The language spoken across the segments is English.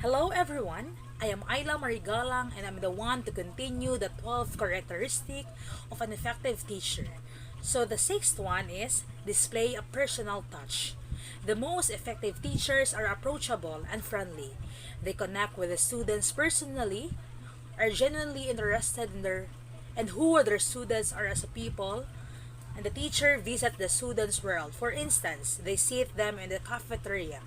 Hello everyone, I am Ayla Marigalang and I'm the one to continue the 12th characteristic of an effective teacher. So the sixth one is display a personal touch. The most effective teachers are approachable and friendly. They connect with the students personally, are genuinely interested in their and who their students are as a people, and the teacher visits the students' world. For instance, they sit them in the cafeteria,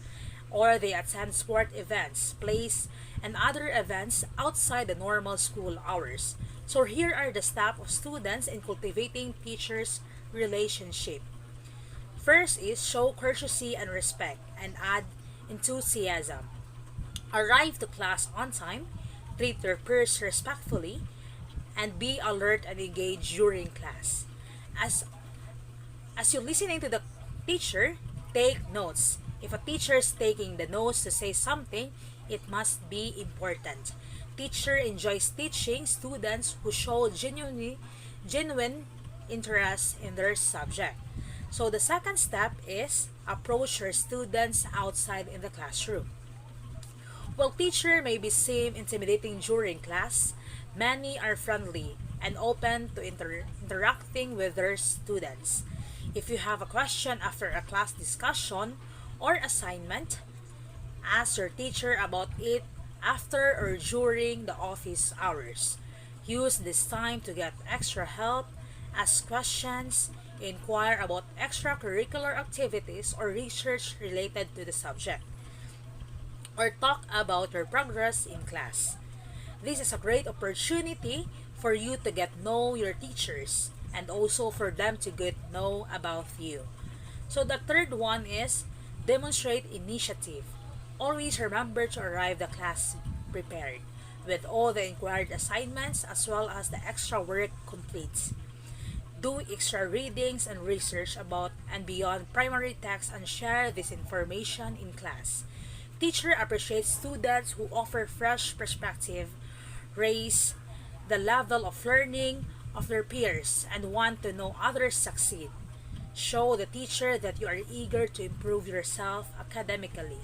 or they attend sport events, plays, and other events outside the normal school hours. So here are the steps of students in cultivating teachers' relationship. First is show courtesy and respect and add enthusiasm. Arrive to class on time, treat your peers respectfully, and be alert and engaged during class. As As you're listening to the teacher, take notes. If a teacher is taking the notes to say something, it must be important. Teacher enjoys teaching students who show genuine interest in their subject. So the second step is approach your students outside in the classroom. While teacher may be seem intimidating during class, many are friendly and open to interacting with their students. If you have a question after a class discussion or assignment, ask your teacher about it after or during the office hours. Use this time to get extra help, ask questions, inquire about extracurricular activities or research related to the subject, or talk about your progress in class. This is a great opportunity for you to get know your teachers and also for them to get know about you. So the third one is demonstrate initiative. Always remember to arrive the class prepared with all the required assignments as well as the extra work complete. Do extra readings and research about and beyond primary text and share this information in class. Teacher appreciates students who offer fresh perspective, raise the level of learning of their peers, and want to know others succeed. Show the teacher that you are eager to improve yourself academically.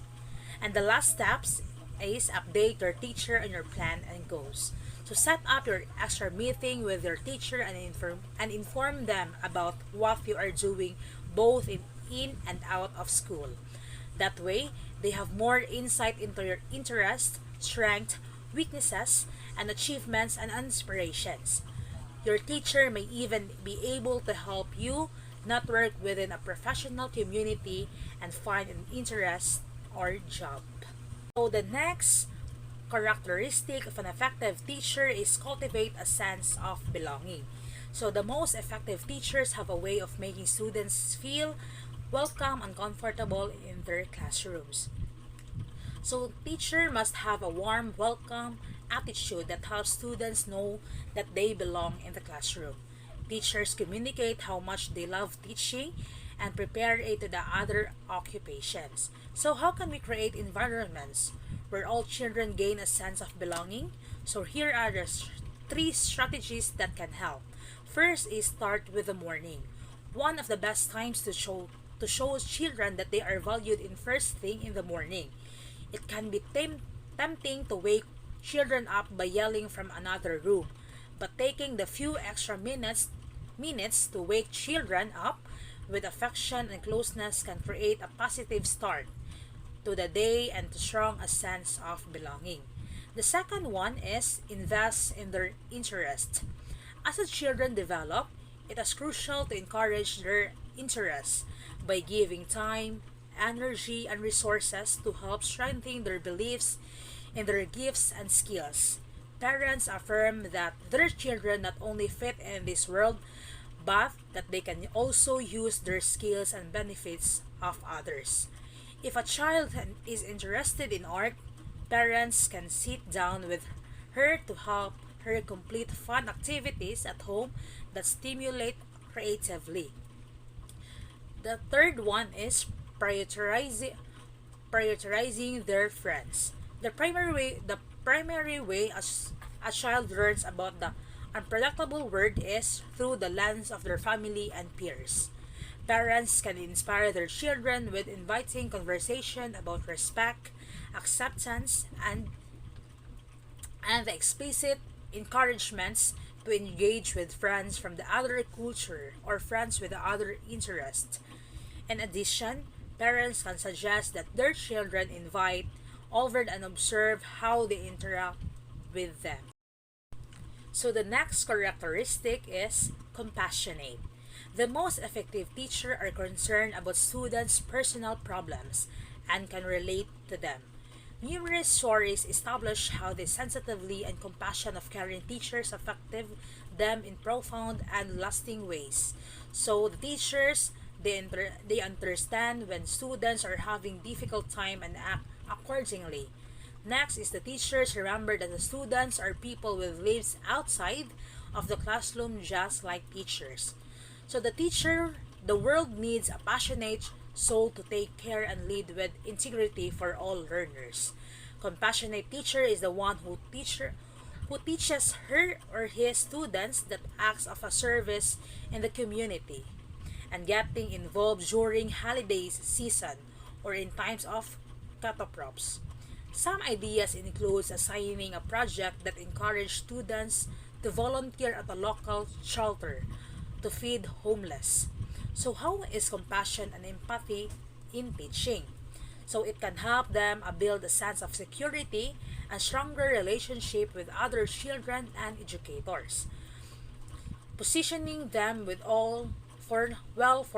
And the last steps is update your teacher on your plan and goals. So set up your extra meeting with your teacher and inform them about what you are doing both in and out of school. That way, they have more insight into your interest, strength, weaknesses, and achievements and inspirations. Your teacher may even be able to help you network within a professional community and find an interest or job. So the next characteristic of an effective teacher is cultivate a sense of belonging. So the most effective teachers have a way of making students feel welcome and comfortable in their classrooms. So teacher must have a warm welcome attitude that helps students know that they belong in the classroom. Teachers communicate how much they love teaching and prepare it to the other occupations. So how can we create environments where all children gain a sense of belonging? So here are the three strategies that can help. First is start with the morning. One of the best times to show children that they are valued in first thing in the morning. It can be tempting to wake children up by yelling from another room, but taking the few extra minutes to wake children up with affection and closeness can create a positive start to the day and to strong a sense of belonging. The second one is invest in their interest. As the children develop, it is crucial to encourage their interests by giving time, energy, and resources to help strengthen their beliefs in their gifts and skills. Parents affirm that their children not only fit in this world, but that they can also use their skills and benefits of others. If a child is interested in art, parents can sit down with her to help her complete fun activities at home that stimulate creatively. The third one is prioritizing their friends. The primary way a child learns about the unpredictable world is through the lens of their family and peers. Parents can inspire their children with inviting conversation about respect, acceptance, and the explicit encouragements to engage with friends from the other culture or friends with the other interest. In addition, parents can suggest that their children invite over and observe how they interact with them. So the next characteristic is compassionate. The most effective teachers are concerned about students' personal problems and can relate to them. Numerous stories establish how the sensitivity and compassion of caring teachers affected them in profound and lasting ways. So the teachers they understand when students are having difficult time and act accordingly. Next is the teachers remember that the students are people with lives outside of the classroom just like teachers. So the world needs a passionate soul to take care and lead with integrity for all learners. Compassionate teacher is the one who teaches her or his students that acts of a service in the community and getting involved during holidays season or in times of catastrophes. Some ideas include assigning a project that encourages students to volunteer at a local shelter to feed homeless. So how is compassion and empathy in teaching? So it can help them build a sense of security and stronger relationship with other children and educators, positioning them with all for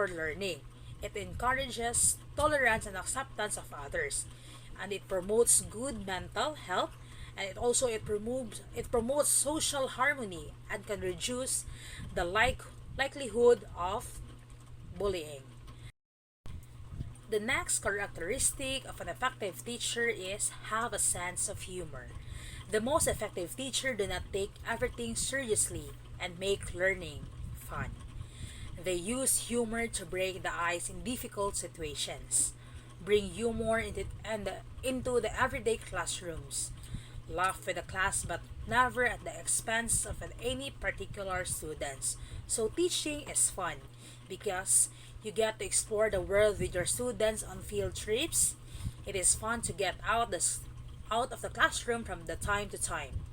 learning. It encourages tolerance and acceptance of others, and it promotes good mental health, and it promotes social harmony and can reduce the likelihood of bullying. The next characteristic of an effective teacher is have a sense of humor. The most effective teacher do not take everything seriously and make learning fun. They use humor to break the ice in difficult situations, bring humor into the everyday classrooms, laugh with the class but never at the expense of any particular students. So teaching is fun because you get to explore the world with your students on field trips. It is fun to get out of the classroom from the time to time.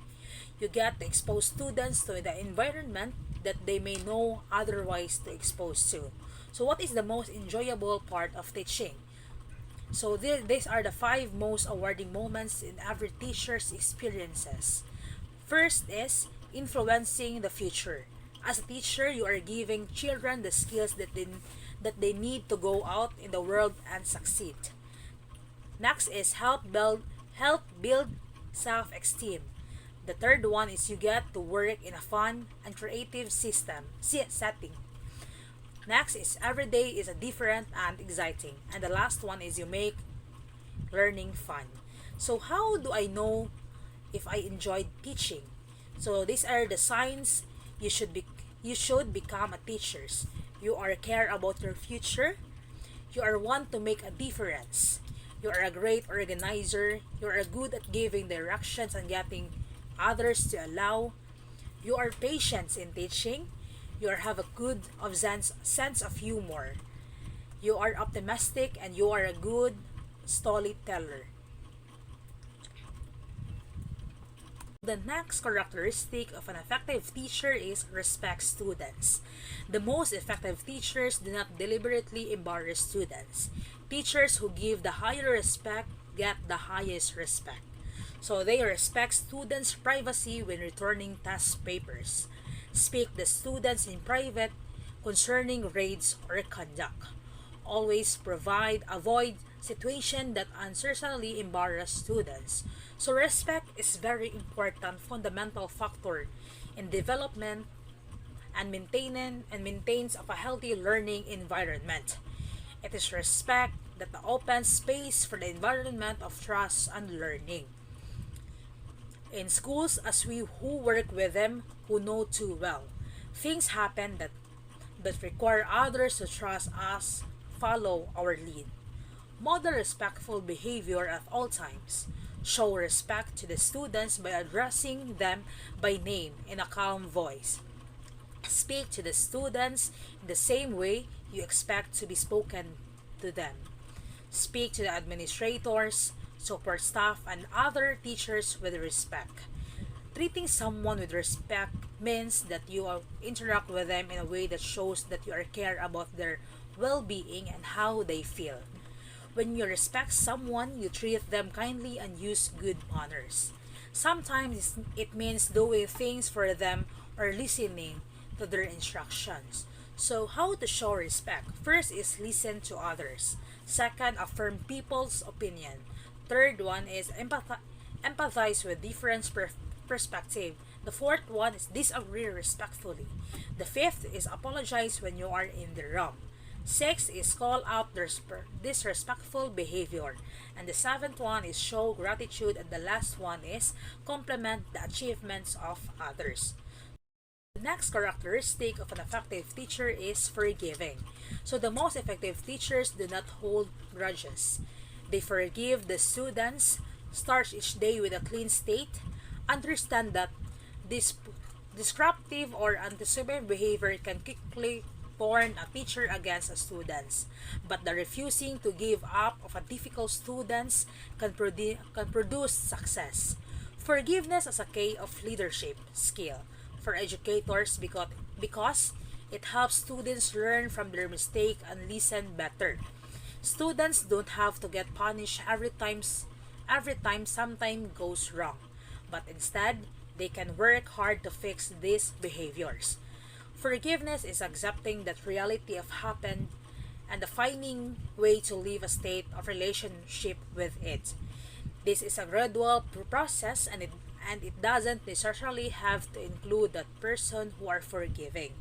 You get to expose students to the environment that they may know otherwise to expose to. So what is the most enjoyable part of teaching? So these are the five most awarding moments in every teacher's experiences. First is influencing the future. As a teacher, you are giving children the skills that they need to go out in the world and succeed. Next is help build self-esteem. The third one is you get to work in a fun and creative setting. Next is every day is a different and exciting. And the last one is you make learning fun. So how do I know if I enjoyed teaching? So these are the signs you should become a teachers. You are care about your future. You are one to make a difference. You are a great organizer. You are good at giving directions and getting others to allow. You are patient in teaching. You have a good sense of humor. You are optimistic and you are a good storyteller. The next characteristic of an effective teacher is respect students. The most effective teachers do not deliberately embarrass students. Teachers who give the higher respect get the highest respect. So they respect students' privacy when returning test papers. Speak the students in private concerning grades or conduct. Always avoid situation that unceasingly embarrass students. So respect is very important fundamental factor in development and maintains of a healthy learning environment. It is respect that opens space for the environment of trust and learning. In schools, as we who work with them who know too well, things happen that require others to trust us, follow our lead. Model respectful behavior at all times. Show respect to the students by addressing them by name in a calm voice. Speak to the students in the same way you expect to be spoken to them. Speak to the administrators support staff, and other teachers with respect. Treating someone with respect means that you interact with them in a way that shows that you are care about their well-being and how they feel. When you respect someone, you treat them kindly and use good manners. Sometimes it means doing things for them or listening to their instructions. So, how to show respect? First is listen to others. Second, affirm people's opinion. Third one is empathize with different perspective. The fourth one is disagree respectfully. The fifth is apologize when you are in the wrong. Sixth is call out disrespectful behavior. And the seventh one is show gratitude. And the last one is compliment the achievements of others. The next characteristic of an effective teacher is forgiving. So the most effective teachers do not hold grudges. They forgive the students, start each day with a clean state, understand that this disruptive or antisocial behavior can quickly turn a teacher against a students, but the refusing to give up of a difficult students can produce success. Forgiveness is a key of leadership skill for educators because it helps students learn from their mistake and listen better. Students don't have to get punished every time something goes wrong, but instead they can work hard to fix these behaviors. Forgiveness is accepting that reality have happened and the finding way to live a state of relationship with it. This is a gradual process and it doesn't necessarily have to include that person who are forgiving.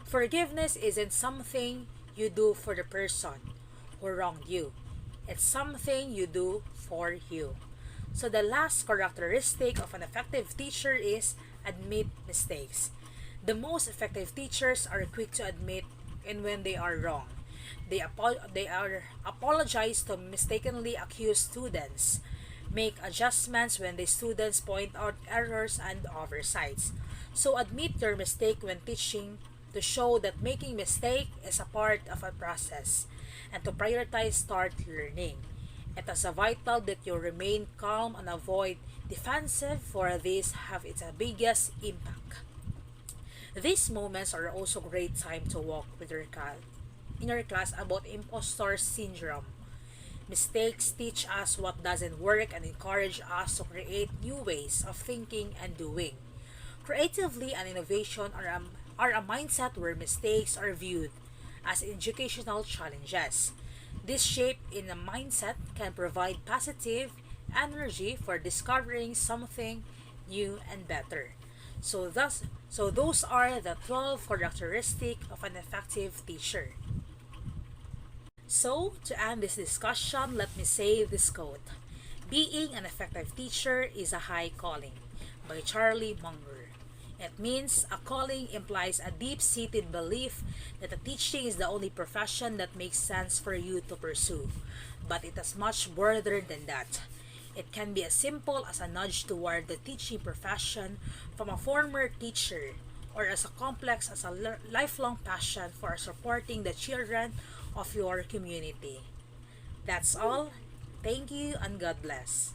Forgiveness isn't something you do for the person who wronged you. It's something you do for you. So the last characteristic of an effective teacher is admit mistakes. The most effective teachers are quick to admit and when they are wrong. They are apologize to mistakenly accused students, make adjustments when the students point out errors and oversights. So admit your mistake when teaching to show that making mistake is a part of a process and to prioritize start learning. It is vital that you remain calm and avoid defensive for this have its biggest impact. These moments are also great time to walk with in your class about imposter syndrome. Mistakes teach us what doesn't work and encourage us to create new ways of thinking and doing. Creatively and innovation are a mindset where mistakes are viewed as educational challenges. This shape in a mindset can provide positive energy for discovering something new and better. So those are the 12 characteristics of an effective teacher. So, to end this discussion, let me say this quote. Being an effective teacher is a high calling by Charlie Munger. It means a calling implies a deep-seated belief that a teaching is the only profession that makes sense for you to pursue. But it is much broader than that. It can be as simple as a nudge toward the teaching profession from a former teacher or as complex as a lifelong passion for supporting the children of your community. That's all. Thank you and God bless.